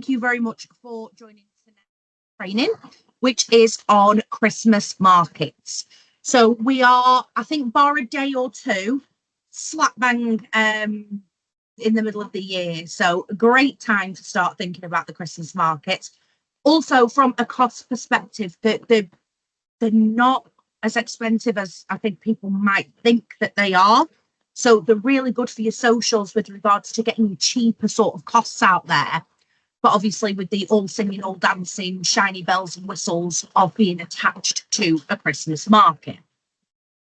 thank you very much for joining tonight's training, which is on Christmas markets. So we are, I think, bar a day or two, slap bang in the middle of the year. So a great time to start thinking about the Christmas markets. Also, from a cost perspective, they're not as expensive as I think people might think that they are. So they're really good for your socials with regards to getting you cheaper sort of costs out there. But obviously with the all singing, all dancing, shiny bells and whistles of being attached to a Christmas market.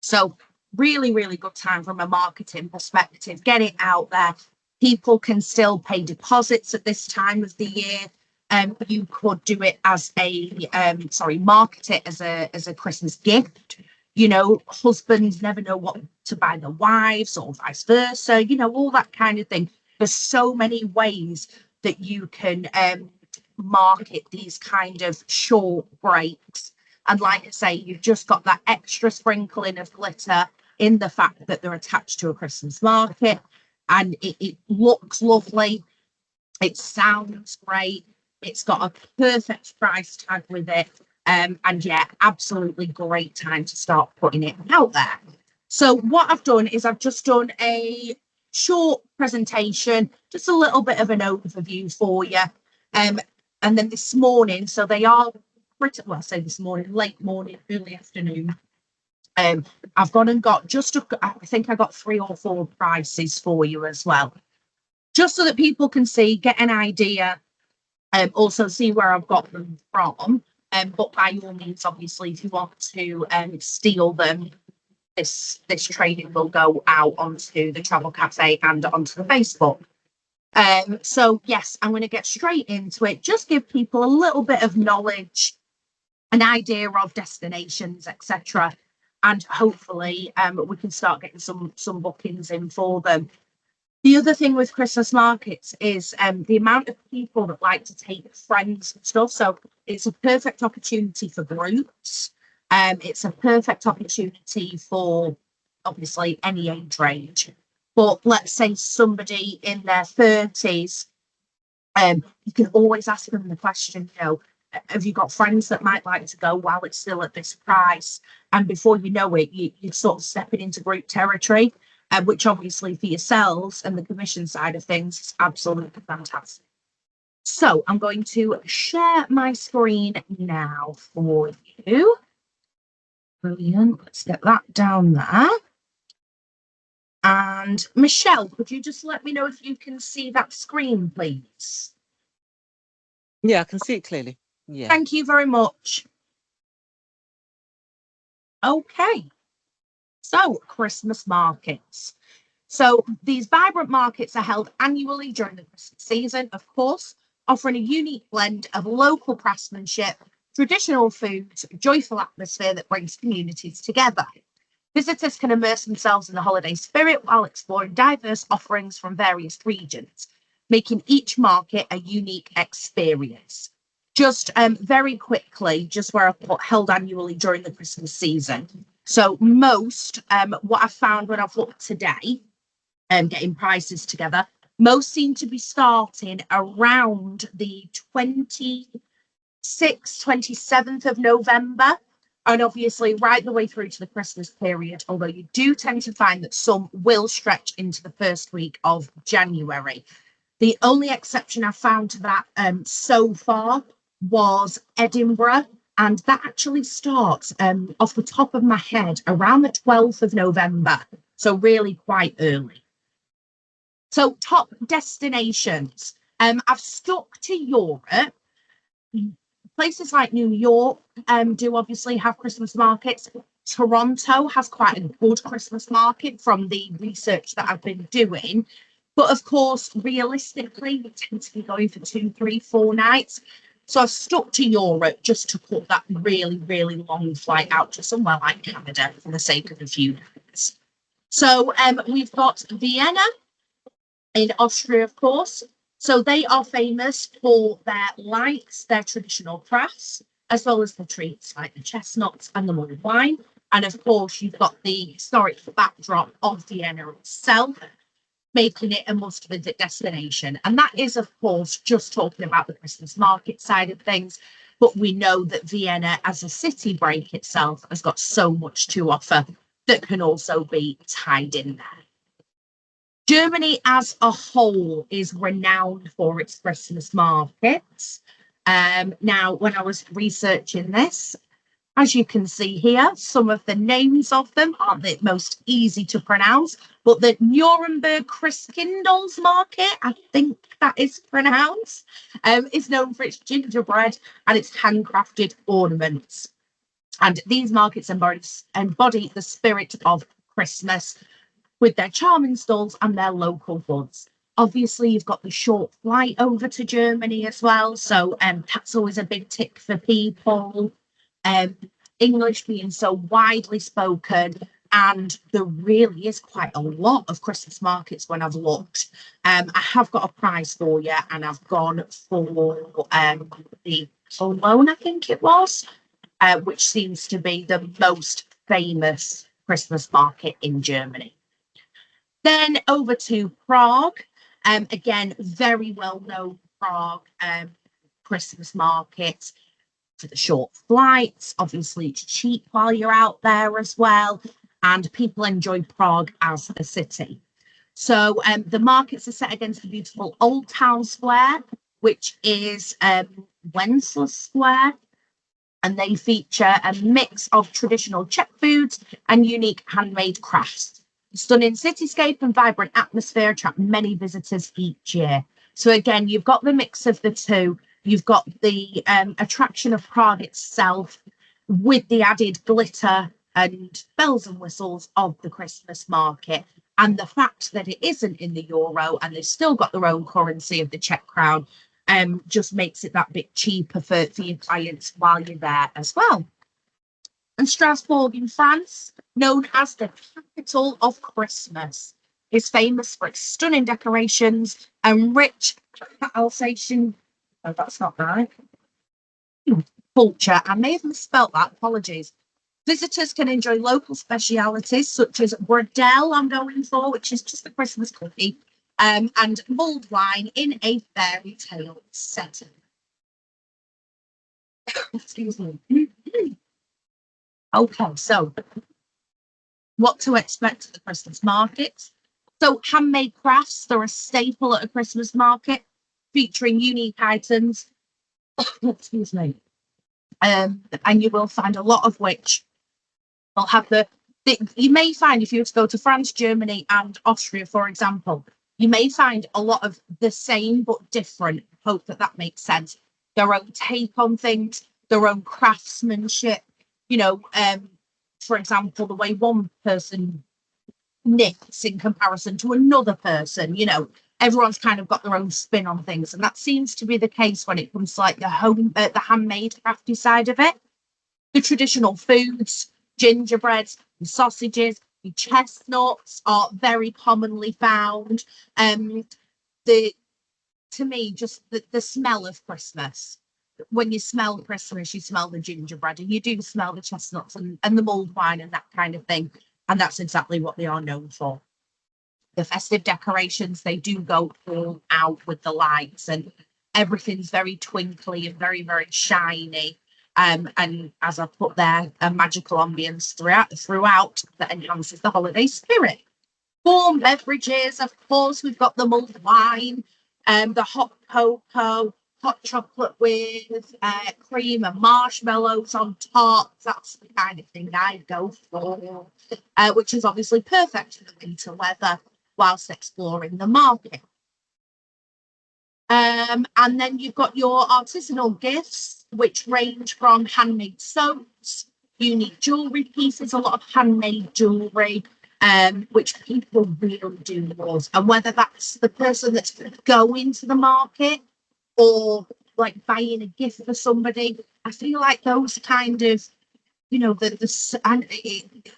So really, really good time from a marketing perspective. Get it out there. People can still pay deposits at this time of the year. You could do it as market it as a Christmas gift. You know, husbands never know what to buy their wives or vice versa, you know, all that kind of thing. There's so many ways that you can market these kind of short breaks. And like I say, you've just got that extra sprinkling of glitter in the fact that they're attached to a Christmas market, and it looks lovely. It sounds great. It's got a perfect price tag with it. And yeah, absolutely great time to start putting it out there. So what I've done is I've just done a short presentation, just a little bit of an overview for you. And then this morning, so they are pretty, well, I say this morning, late morning, early afternoon. I've gone and got I think I got 3 or 4 prices for you as well, just so that people can see, get an idea, also see where I've got them from. But by all means, obviously, if you want to steal them, this training will go out onto the Travel Cafe and onto the Facebook. So yes, I'm going to get straight into it. Just give people a little bit of knowledge, an idea of destinations, etc., and hopefully we can start getting some bookings in for them. The other thing with Christmas markets is the amount of people that like to take friends and stuff. So it's a perfect opportunity for groups. It's a perfect opportunity for obviously any age range. But let's say somebody in their 30s, you can always ask them the question, you know, have you got friends that might like to go while it's still at this price? And before you know it, you're sort of stepping into group territory. Which obviously for yourselves and the commission side of things is absolutely fantastic. So I'm going to share my screen now for you. Brilliant. Let's get that down there. And Michelle, could you just let me know if you can see that screen, please? Yeah, I can see it clearly. Yeah. Thank you very much. Okay. So, Christmas markets. So, these vibrant markets are held annually during the Christmas season, of course, offering a unique blend of local craftsmanship, traditional foods, joyful atmosphere that brings communities together. Visitors can immerse themselves in the holiday spirit while exploring diverse offerings from various regions, making each market a unique experience. Just very quickly, just where I've put held annually during the Christmas season. So most, what I found when I've looked today, getting prices together, most seem to be starting around the 26th, 27th of November, and obviously right the way through to the Christmas period, although you do tend to find that some will stretch into the first week of January. The only exception I found to that so far was Edinburgh, and that actually starts off the top of my head around the 12th of November, so really quite early. So top destinations. I've stuck to Europe. Places like New York do obviously have Christmas markets. Toronto has quite a good Christmas market from the research that I've been doing. But of course, realistically, we tend to be going for 2, 3, 4 nights. So I've stuck to Europe just to put that really, really long flight out to somewhere like Canada for the sake of a few nights. So we've got Vienna in Austria, of course. So they are famous for their lights, their traditional crafts, as well as the treats like the chestnuts and the mulled wine. And of course, you've got the historic backdrop of Vienna itself. making it a must-visit destination. And that is, of course, just talking about the Christmas market side of things. But we know that Vienna, as a city break itself, has got so much to offer that can also be tied in there. Germany as a whole is renowned for its Christmas markets. Now, when I was researching this, as you can see here, some of the names of them aren't the most easy to pronounce, but the Nuremberg Christkindl's Market, I think that is pronounced, is known for its gingerbread and its handcrafted ornaments. And these markets embody the spirit of Christmas with their charming stalls and their local goods. Obviously, you've got the short flight over to Germany as well, so that's always a big tick for people. Um, English being so widely spoken, and there really is quite a lot of Christmas markets when I've looked. I have got a prize for you, and I've gone for the Cologne, I think it was, which seems to be the most famous Christmas market in Germany. Then over to Prague. Again, very well known Prague Christmas market for the short flights. Obviously, it's cheap while you're out there as well. And people enjoy Prague as a city. So the markets are set against the beautiful Old Town Square, which is Wenceslas Square. And they feature a mix of traditional Czech foods and unique handmade crafts. Stunning cityscape and vibrant atmosphere attract many visitors each year. So again, you've got the mix of the two. You've got the attraction of Prague itself with the added glitter and bells and whistles of the Christmas market. And the fact that it isn't in the euro and they've still got their own currency of the Czech crown just makes it that bit cheaper for your clients while you're there as well. And Strasbourg in France, known as the capital of Christmas, is famous for its stunning decorations and rich Alsatian, oh, that's not right, culture. I may have misspelt that, apologies. Visitors can enjoy local specialities such as bredel, I'm going for, which is just a Christmas cookie, and mulled wine in a fairy tale setting. Excuse me. Okay, so what to expect at the Christmas markets. So handmade crafts, they're a staple at a Christmas market, featuring unique items. Excuse me. And you will find a lot of which will have you may find if you were to go to France, Germany, and Austria, for example, you may find a lot of the same but different. Hope that makes sense. Their own take on things, their own craftsmanship. For example, the way one person knits in comparison to another person, everyone's kind of got their own spin on things. And that seems to be the case when it comes to like the handmade crafty side of it. The traditional foods, gingerbreads, and sausages, and chestnuts are very commonly found. To me, just the smell of Christmas. When you smell Christmas, you smell the gingerbread and you do smell the chestnuts and the mulled wine and that kind of thing. And that's exactly what they are known for. The festive decorations, they do go all out with the lights and everything's very twinkly and very, very shiny. And as I put there, a magical ambience throughout that enhances the holiday spirit. Warm beverages, of course, we've got the mulled wine, the hot cocoa, hot chocolate with cream and marshmallows on top. That's the kind of thing I'd go for, which is obviously perfect for the winter weather whilst exploring the market. And then you've got your artisanal gifts, which range from handmade soaps, unique jewellery pieces, a lot of handmade jewellery, which people really do love. And whether that's the person that's going to the market or like buying a gift for somebody, I feel like those kind of,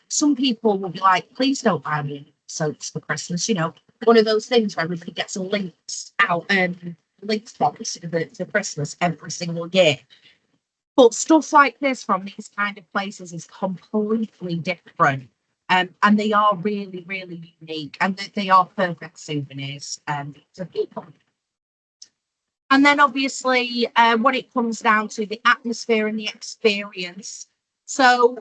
some people will be like, please don't buy me soaps for Christmas. One of those things where everybody gets a links box for Christmas every single year. But stuff like this from these kind of places is completely different. And they are really, really unique, and they are perfect souvenirs to people. And then obviously, when it comes down to the atmosphere and the experience, so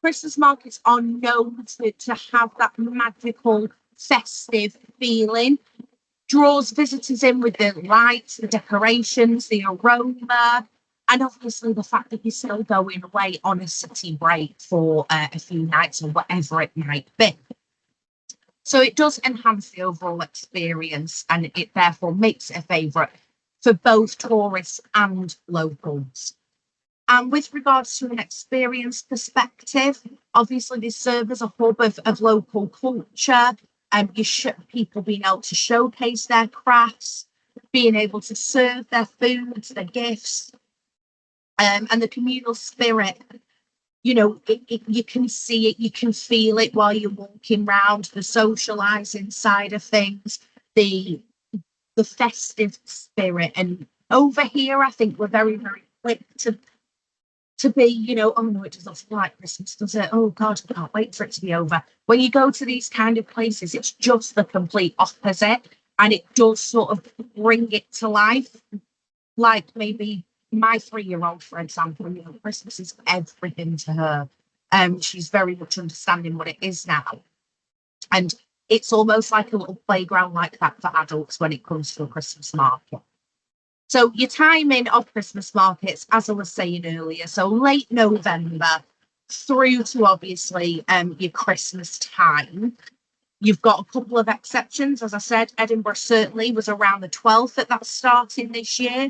Christmas markets are known to have that magical, festive feeling, draws visitors in with the lights, the decorations, the aroma, and obviously the fact that you're still going away on a city break for a few nights or whatever it might be. So it does enhance the overall experience, and it therefore makes it a favourite for both tourists and locals. And with regards to an experience perspective, obviously they serve as a hub of local culture, and people being able to showcase their crafts, being able to serve their foods, their gifts, and the communal spirit. You know, you can see it, you can feel it while you're walking around, the socializing side of things, the the festive spirit. And over here, I think we're very, very quick to be, oh no, it doesn't feel like Christmas, does it? Oh God, I can't wait for it to be over. When you go to these kind of places, it's just the complete opposite. And it does sort of bring it to life. Like maybe my 3-year-old, for example, Christmas is everything to her. She's very much understanding what it is now. And it's almost like a little playground like that for adults when it comes to a Christmas market. So your timing of Christmas markets, as I was saying earlier, so late November through to obviously your Christmas time. You've got a couple of exceptions. As I said, Edinburgh certainly was around the 12th that that's starting this year.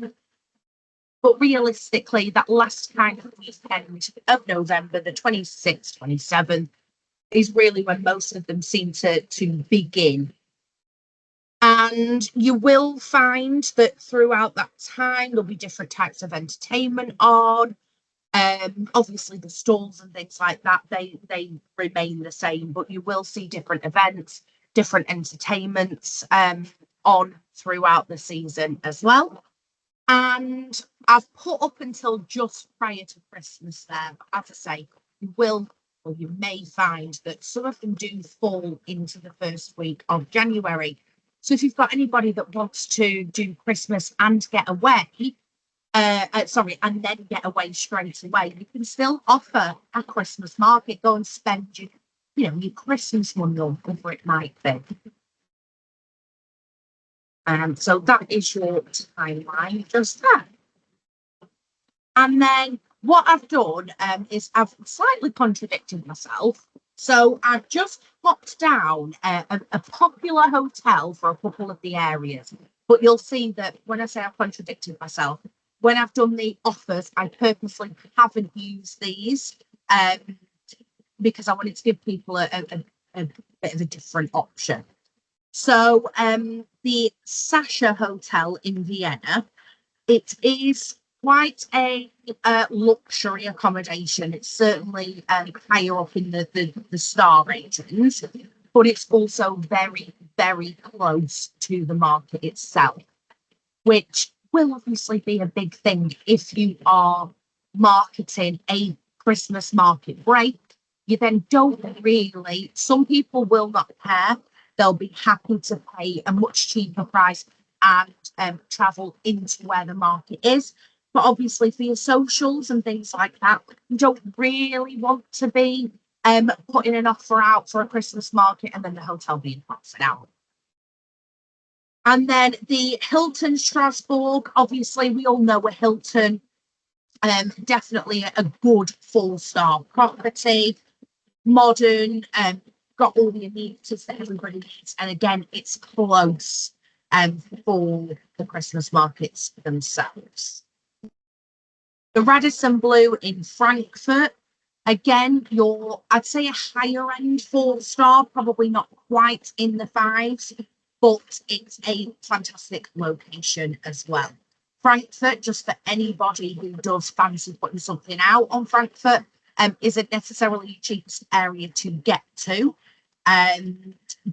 But realistically, that last kind of weekend of November, the 26th, 27th, is really when most of them seem to begin. And you will find that throughout that time, there'll be different types of entertainment on. Obviously, the stalls and things like that, they remain the same, but you will see different events, different entertainments on throughout the season as well. And I've put up until just prior to Christmas there. But as I say, you will, or you may find that some of them do fall into the first week of January. So if you've got anybody that wants to do Christmas and get away, and then get away straight away, you can still offer a Christmas market. Go and spend your Christmas money or whatever it might be. So that is your timeline just there. And then what I've done is I've slightly contradicted myself. So I've just popped down a popular hotel for a couple of the areas. But you'll see that when I say I've contradicted myself, when I've done the offers, I purposely haven't used these because I wanted to give people a bit of a different option. So the Sasha Hotel in Vienna, it is quite a luxury accommodation. It's certainly higher up in the star ratings, but it's also very, very close to the market itself, which will obviously be a big thing if you are marketing a Christmas market break. You then don't really, some people will not care. They'll be happy to pay a much cheaper price and travel into where the market is. But obviously, for your socials and things like that, you don't really want to be putting an offer out for a Christmas market and then the hotel being half out. And then the Hilton Strasbourg, obviously, we all know a Hilton, definitely a good 4-star property, modern, got all the amenities that everybody needs. And again, it's close for the Christmas markets themselves. The Radisson Blu in Frankfurt, again, I'd say a higher end 4-star, probably not quite in the 5s, but it's a fantastic location as well. Frankfurt, just for anybody who does fancy putting something out on Frankfurt, isn't necessarily the cheapest area to get to.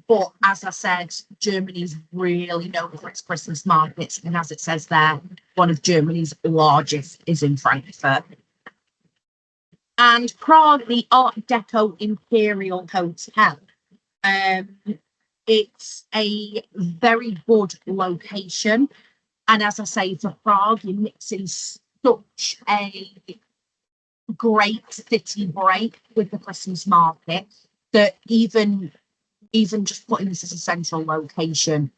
But as I said, Germany's really known for its Christmas markets. And as it says there, one of Germany's largest is in Frankfurt. And Prague, the Art Deco Imperial Hotel. It's a very good location. And as I say, for Prague, you're mixing such a great city break with the Christmas market that even just putting this as a central location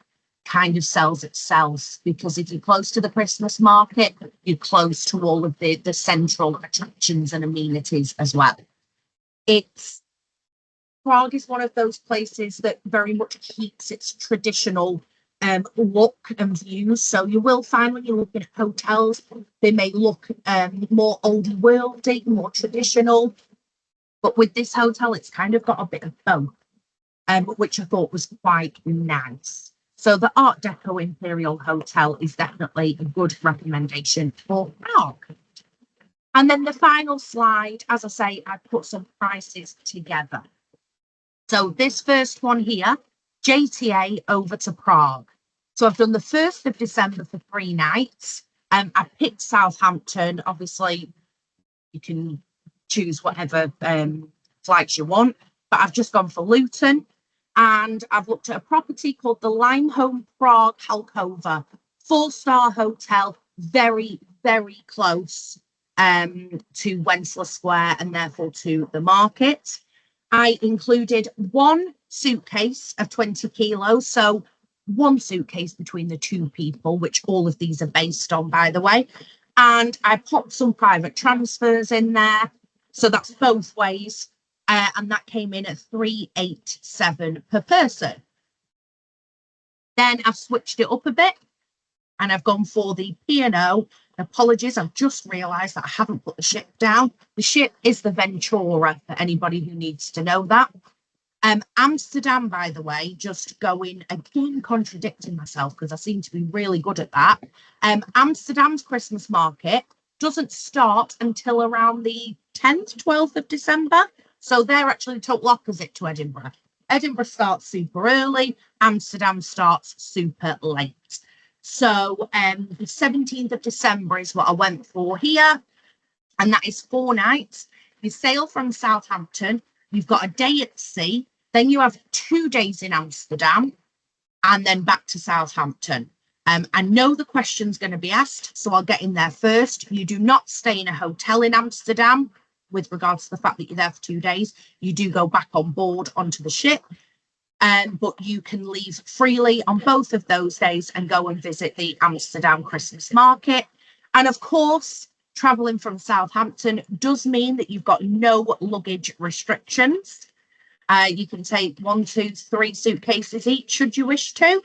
kind of sells itself, because if you're close to the Christmas market, you're close to all of the central attractions and amenities as well. It's Prague is one of those places that very much keeps its traditional look and views. So you will find when you're looking at hotels, they may look more oldie worldy, more traditional. But with this hotel, it's kind of got a bit of both, which I thought was quite nice. So the Art Deco Imperial Hotel is definitely a good recommendation for Prague. And then the final slide, as I say, I put some prices together. So this first one here, JTA over to Prague. So I've done the 1st of December for 3 nights. I picked Southampton. Obviously, you can choose whatever flights you want, but I've just gone for Luton. And I've looked at a property called the Limehome Prague Halkova, 4-star hotel, very, very close to Wenceslas Square and therefore to the market. I included 1 suitcase of 20 kilos, so 1 suitcase between the 2 people, which all of these are based on, by the way. And I popped some private transfers in there. So that's both ways. And that came in at 387 per person. Then I've switched it up a bit and I've gone for the P&O. Apologies, I've just realised that I haven't put the ship down. The ship is the Ventura, for anybody who needs to know that. Amsterdam, by the way, just going again, contradicting myself because I seem to be really good at that. Amsterdam's Christmas market doesn't start until around the 10th, 12th of December. So they're actually total opposite to Edinburgh. Edinburgh starts super early, Amsterdam starts super late. So the 17th of December is what I went for here. And that is 4 nights. You sail from Southampton, you've got a day at sea, then you have 2 days in Amsterdam, and then back to Southampton. I know the question's going to be asked, so I'll get in there first. You do not stay in a hotel in Amsterdam with regards to the fact that you're there for 2 days. You do go back on board onto the ship, but you can leave freely on both of those days and go and visit the Amsterdam Christmas market. And of course, traveling from Southampton does mean that you've got no luggage restrictions. You can take 1, 2, 3 suitcases each, should you wish to,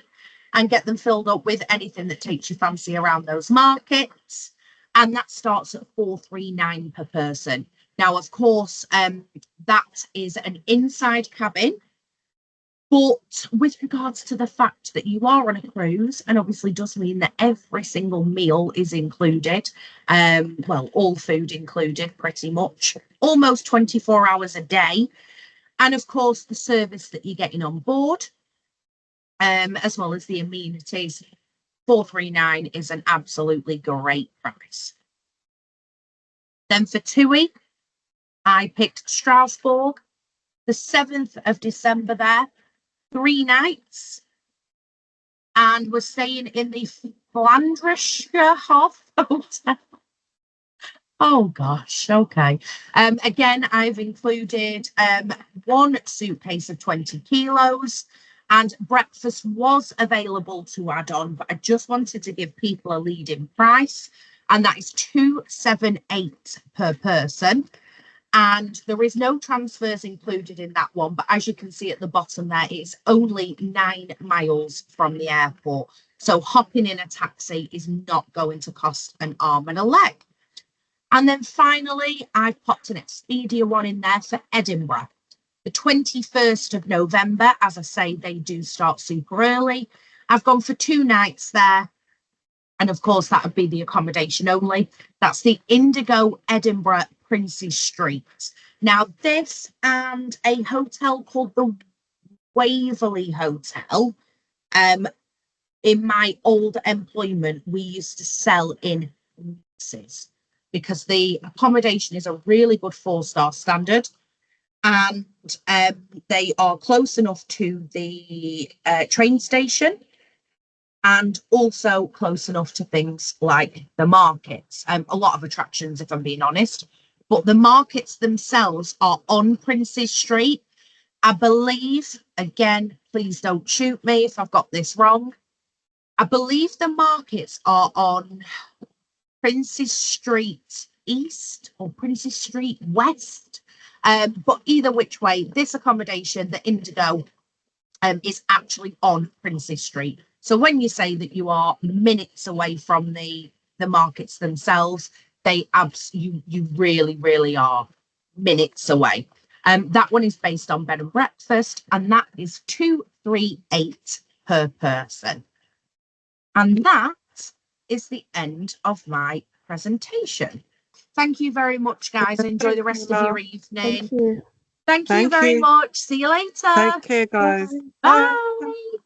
and get them filled up with anything that takes your fancy around those markets. And that starts at 439 per person. Now, of course, that is an inside cabin. But with regards to the fact that you are on a cruise, and obviously does mean that every single meal is included, well, all food included pretty much, almost 24 hours a day. And of course, the service that you're getting on board, as well as the amenities, 439 is an absolutely great price. Then for TUI, I picked Strasbourg, the 7th of December there, 3 nights, and we're staying in the Flandrische Hof Hotel. Oh gosh, okay. Again, I've included 1 suitcase of 20 kilos, and breakfast was available to add on, but I just wanted to give people a lead-in price, and that is 278 per person. And there is no transfers included in that one, but as you can see at the bottom there, it's only 9 miles from the airport. So hopping in a taxi is not going to cost an arm and a leg. And then finally, I've popped an Expedia one in there for Edinburgh. The 21st of November, as I say, they do start super early. I've gone for 2 nights there. And of course, that would be the accommodation only. That's the Indigo Edinburgh Princes Street. Now, this and a hotel called the Waverley Hotel. In my old employment, we used to sell in mixes. because the accommodation is a really good 4-star standard, and they are close enough to the train station and also close enough to things like the markets. A lot of attractions, if I'm being honest, but the markets themselves are on Princes Street. I believe, again, please don't shoot me if I've got this wrong. I believe the markets are on Princes Street East or Princes Street West. But either which way, this accommodation, the Indigo, is actually on Princes Street. So when you say that you are minutes away from the markets themselves, you really, really are minutes away. That one is based on bed and breakfast, and that is 238 per person. And that is the end of my presentation. Thank you very much, guys. Enjoy the rest of your evening. Thank you. Thank you Thank very you. much. See you later. Take care, guys. Bye. Bye.